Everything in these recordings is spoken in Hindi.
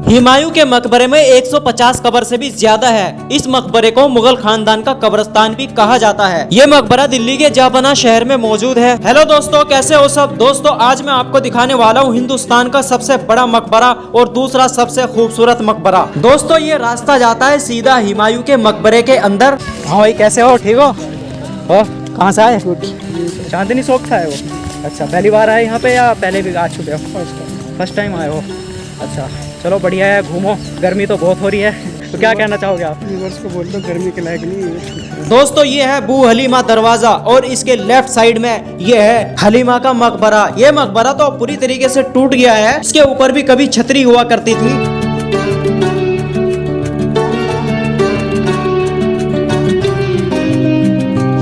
हुमायूं के मकबरे में 150 कब्र से भी ज्यादा है। इस मकबरे को मुगल खानदान का कब्रिस्तान भी कहा जाता है। ये मकबरा दिल्ली के जापाना शहर में मौजूद है। हेलो दोस्तों, कैसे हो सब दोस्तों। आज मैं आपको दिखाने वाला हूँ हिंदुस्तान का सबसे बड़ा मकबरा और दूसरा सबसे खूबसूरत मकबरा। दोस्तों ये रास्ता जाता है सीधा हुमायूं के मकबरे के अंदर। हाँ भाई, कैसे हो? ठीक हो? कहाँ से आए? चांदनी चौक से आए हो? अच्छा, पहली बार आए यहाँ पे या पहले भी आ चुके हो? फर्स्ट टाइम आए हो? अच्छा, चलो बढ़िया है, घूमो। गर्मी तो बहुत हो रही है, तो क्या कहना चाहोगे आप? व्यूअर्स को बोल दो गर्मी के लायक नहीं है। दोस्तों ये है बू हलीमा दरवाजा और इसके लेफ्ट साइड में ये है हलीमा का मकबरा। ये मकबरा तो पूरी तरीके से टूट गया है। इसके ऊपर भी कभी छतरी हुआ करती थी।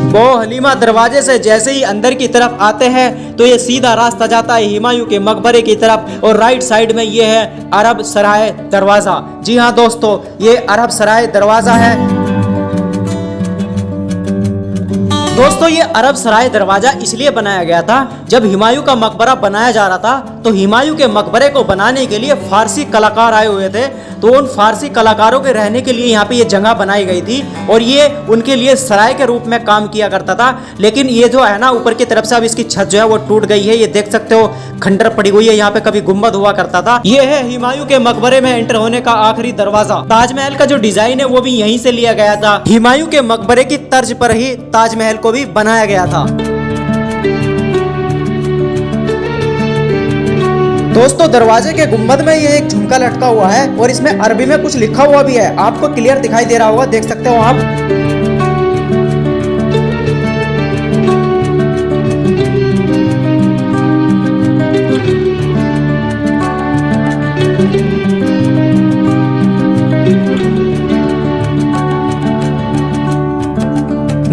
वो हलीमा दरवाजे से जैसे ही अंदर की तरफ आते हैं तो ये सीधा रास्ता जाता है हुमायूं के मकबरे की तरफ और राइट साइड में ये है अरब सराय दरवाजा। जी हाँ दोस्तों, ये अरब सराय दरवाजा है। दोस्तों ये अरब सराय दरवाजा इसलिए बनाया गया था, जब हुमायूं का मकबरा बनाया जा रहा था तो हुमायूं के मकबरे को बनाने के लिए फारसी कलाकार आए हुए थे। तो उन फारसी कलाकारों के रहने के लिए यहाँ पे ये जगह बनाई गई थी और ये उनके लिए सराय के रूप में काम किया करता था। लेकिन ये जो है ना ऊपर की तरफ से अब इसकी छत जो है वो टूट गई है। ये देख सकते हो खंडर पड़ी हुई है। यहाँ पे कभी गुम्बद हुआ करता था। ये है हुमायूं के मकबरे में एंटर होने का आखिरी दरवाजा। ताजमहल का जो डिजाइन है वो भी यहीं से लिया गया था। हुमायूं के मकबरे की तर्ज पर ही ताजमहल को भी बनाया गया था। दोस्तों दरवाजे के गुंबद में ये एक झुमका लटका हुआ है और इसमें अरबी में कुछ लिखा हुआ भी है। आपको क्लियर दिखाई दे रहा होगा, देख सकते हो आप।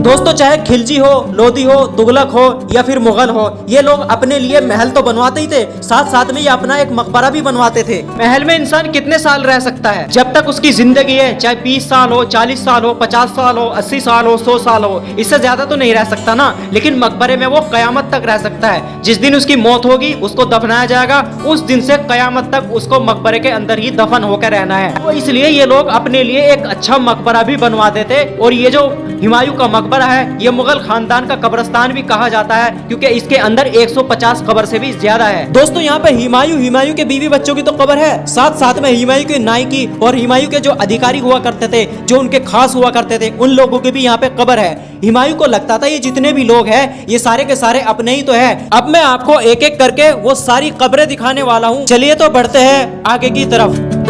दोस्तों चाहे खिलजी हो, लोधी हो, तुगलक हो या फिर मुगल हो, ये लोग अपने लिए महल तो बनवाते ही थे, साथ साथ में ये अपना एक मकबरा भी बनवाते थे। महल में इंसान कितने साल रह सकता है? जब तक उसकी जिंदगी है, चाहे 20 साल हो, 40 साल हो, 50 साल हो, 80 साल हो, 100 साल हो, इससे ज्यादा तो नहीं रह सकता ना। लेकिन मकबरे में वो कयामत तक रह सकता है। जिस दिन उसकी मौत होगी उसको दफनाया जाएगा, उस दिन से कयामत तक उसको मकबरे के अंदर ही दफन होकर रहना है। तो इसलिए ये लोग अपने लिए एक अच्छा मकबरा भी बनवाते थे। और ये जो हुमायूं का मकबरा है ये मुगल खानदान का कब्रिस्तान भी कहा जाता है, क्योंकि इसके अंदर 150 कब्र से भी ज्यादा है। दोस्तों यहाँ पे हुमायूं के बीवी बच्चों की तो कब्र है, साथ साथ में हुमायूं के नायकी और हुमायूं के जो अधिकारी हुआ करते थे, जो उनके खास हुआ करते थे, उन लोगों की भी यहाँ पे कब्र है। हुमायूं को लगता था ये जितने भी लोग हैं ये सारे के सारे अपने ही तो है। अब मैं आपको एक एक करके वो सारी कब्रें दिखाने वाला हूँ। चलिए तो बढ़ते हैं आगे की तरफ।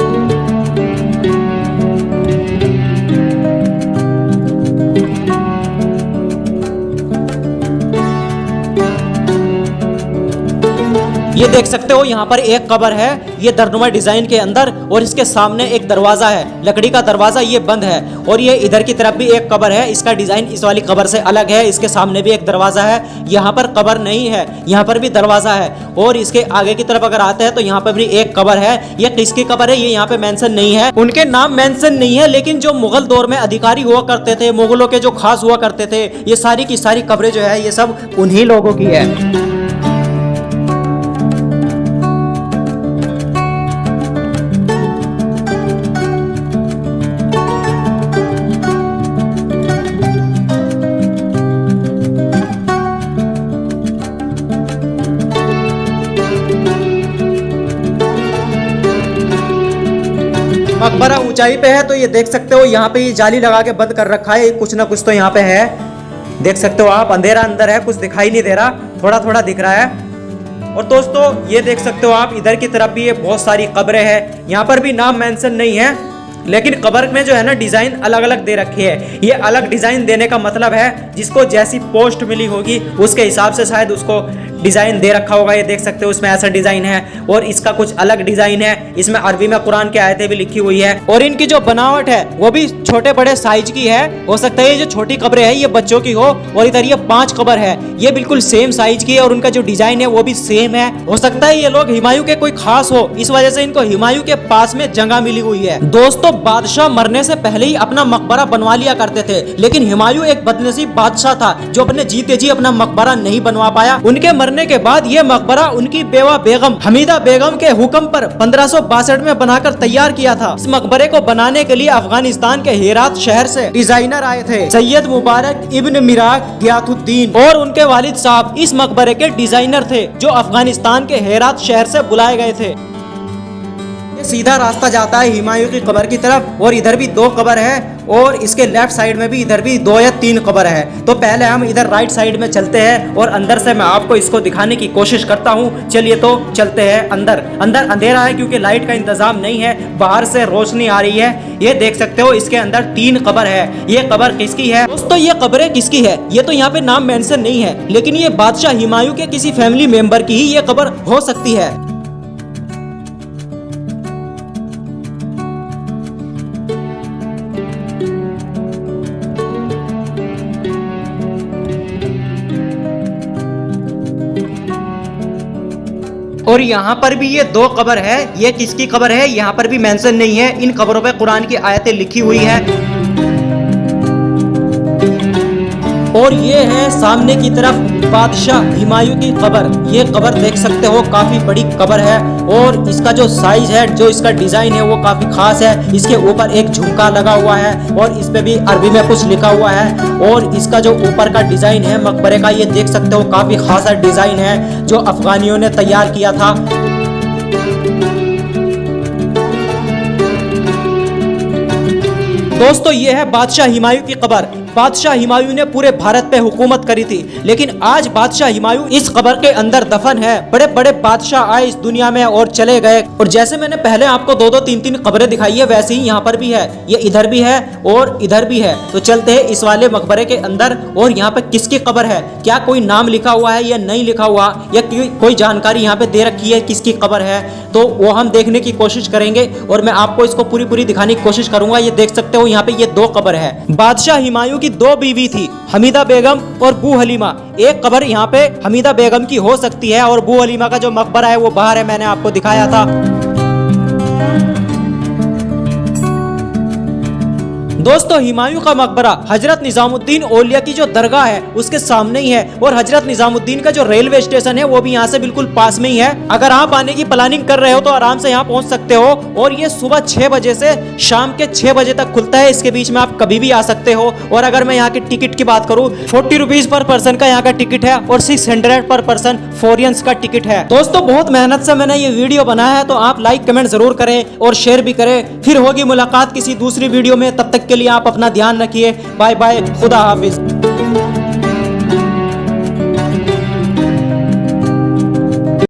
ये देख सकते हो यहाँ पर एक कब्र है, ये दरनुमा डिजाइन के अंदर, और इसके सामने एक दरवाजा है, लकड़ी का दरवाजा, ये बंद है। और ये इधर की तरफ भी एक कब्र है, इसका डिजाइन इस वाली कब्र से अलग है। इसके सामने भी एक दरवाजा है, यहाँ पर कब्र नहीं है, यहाँ पर भी दरवाजा है। और इसके आगे की तरफ अगर आते हैं तो यहाँ पर भी एक कब्र है। ये किसकी कब्र है ये यहाँ पे मेंशन नहीं है, उनके नाम मेंशन नहीं है। लेकिन जो मुगल दौर में अधिकारी हुआ करते थे, मुगलों के जो खास हुआ करते थे, ये सारी की सारी कब्रें जो है ये सब उन्हीं लोगों की है। मकबरा ऊंचाई पे है तो ये देख सकते हो यहाँ पे ये जाली लगा के बंद कर रखा है। कुछ ना कुछ तो यहाँ पे है, देख सकते हो आप। अंधेरा अंदर है, कुछ दिखाई नहीं दे रहा, थोड़ा थोड़ा दिख रहा है। और दोस्तों ये देख सकते हो आप, इधर की तरफ भी ये बहुत सारी कब्रें हैं। यहाँ पर भी नाम मेंशन नहीं है, लेकिन कब्र में जो है ना डिजाइन अलग अलग दे रखी है। ये अलग डिजाइन देने का मतलब है जिसको जैसी पोस्ट मिली होगी उसके हिसाब से शायद उसको डिजाइन दे रखा होगा। ये देख सकते हो इसमें ऐसा डिजाइन है और इसका कुछ अलग डिजाइन है। इसमें अरबी में कुरान की आयतें भी लिखी हुई है और इनकी जो बनावट है वो भी छोटे बड़े साइज की है। हो सकता है ये जो छोटी कब्रें है ये बच्चों की हो और इधर ये 5 कब्र है, ये बिल्कुल सेम साइज की है और उनका जो डिजाइन है वो भी सेम है। हो सकता है ये लोग हुमायूं के कोई खास हो, इस वजह से इनको हुमायूं के पास में जगह मिली हुई है। दोस्तों बादशाह मरने से पहले ही अपना मकबरा बनवा लिया करते थे, लेकिन हुमायूं एक बदनसीब बादशाह था जो अपने जीते जी अपना मकबरा नहीं बनवा पाया। उनके मरने के बाद ये मकबरा उनकी बेवा बेगम हमीदा बेगम के हुक्म पर 1562 में बनाकर तैयार किया था। इस मकबरे को बनाने के लिए अफगानिस्तान के हेरात शहर से डिजाइनर आए थे, सैयद मुबारक इब्न मिराग गियाथुद्दीन, और उनके वालिद साहब इस मकबरे के डिजाइनर थे जो अफगानिस्तान के हेरात शहर से बुलाए गए थे। सीधा रास्ता जाता है हुमायूं की कब्र की तरफ, और इधर भी 2 कब्र है और इसके लेफ्ट साइड में भी इधर भी 2 या 3 कब्र है। तो पहले हम इधर राइट साइड में चलते हैं और अंदर से मैं आपको इसको दिखाने की कोशिश करता हूँ। चलिए तो चलते हैं अंदर। अंदर अंधेरा है क्योंकि लाइट का इंतजाम नहीं है, बाहर से रोशनी आ रही है। ये देख सकते हो इसके अंदर 3 कब्र है। ये कब्र किसकी है दोस्तों? ये कब्रें किसकी है ये तो यहाँ पे नाम मेंशन नहीं है, लेकिन ये बादशाह हुमायूं के किसी फैमिली मेंबर की ही ये कब्र हो सकती है। और यहाँ पर भी ये 2 कब्र है। ये किसकी कब्र है यहाँ पर भी मेंशन नहीं है। इन कब्रों पे कुरान की आयतें लिखी हुई है। और ये है सामने की तरफ बादशाह हुमायूं की कब्र। ये कब्र देख सकते हो काफी बड़ी कब्र है और इसका जो साइज है, जो इसका डिजाइन है वो काफी खास है। इसके ऊपर एक झुमका लगा हुआ है और इस पे भी अरबी में कुछ लिखा हुआ है। और इसका जो ऊपर का डिजाइन है मकबरे का, ये देख सकते हो काफी खासा डिजाइन है जो अफगानियों ने तैयार किया था। दोस्तों ये है बादशाह हुमायूं की कब्र। बादशाह हुमायूं ने पूरे भारत पे हुकूमत करी थी, लेकिन आज बादशाह हुमायूं इस कब्र के अंदर दफन है। बड़े बड़े बादशाह आए इस दुनिया में और चले गए। और जैसे मैंने पहले आपको 2-2, 3-3 कब्रें दिखाई है, वैसे ही यहाँ पर भी है। ये इधर भी है और इधर भी है। तो चलते हैं इस वाले मकबरे के अंदर। और यहाँ पे किसकी कब्र है, क्या कोई नाम लिखा हुआ है या नहीं लिखा हुआ, या कोई जानकारी यहाँ पे दे रखी है किसकी कब्र है, तो वो हम देखने की कोशिश करेंगे। और मैं आपको इसको पूरी दिखाने की कोशिश करूंगा। ये देख सकते हो यहाँ पे ये 2 कब्र है। बादशाह हुमायूं की 2 बीवी थी, हमीदा बेगम और बू हलीमा। एक कब्र यहाँ पे हमीदा बेगम की हो सकती है और बू हलीमा का जो मकबरा है वो बाहर है, मैंने आपको दिखाया था। दोस्तों हुमायूं का मकबरा हजरत निजामुद्दीन औलिया की जो दरगाह है उसके सामने ही है, और हजरत निजामुद्दीन का जो रेलवे स्टेशन है वो भी यहाँ से बिल्कुल पास में ही है। अगर आप आने की प्लानिंग कर रहे हो तो आराम से यहाँ पहुँच सकते हो। और ये सुबह 6 बजे से शाम के 6 बजे तक खुलता है। इसके बीच में आप कभी भी आ सकते हो। और अगर मैं यहाँ के टिकट की बात करूँ, 40 रुपीज पर पर्सन का यहाँ का टिकट है और 600 पर पर्सन फॉरियंस का टिकट है। दोस्तों बहुत मेहनत से मैंने ये वीडियो बनाया है, तो आप लाइक कमेंट जरूर करें और शेयर भी करें। फिर होगी मुलाकात किसी दूसरी वीडियो में, तब तक के लिए आप अपना ध्यान रखिए। बाय बाय, खुदा हाफिज।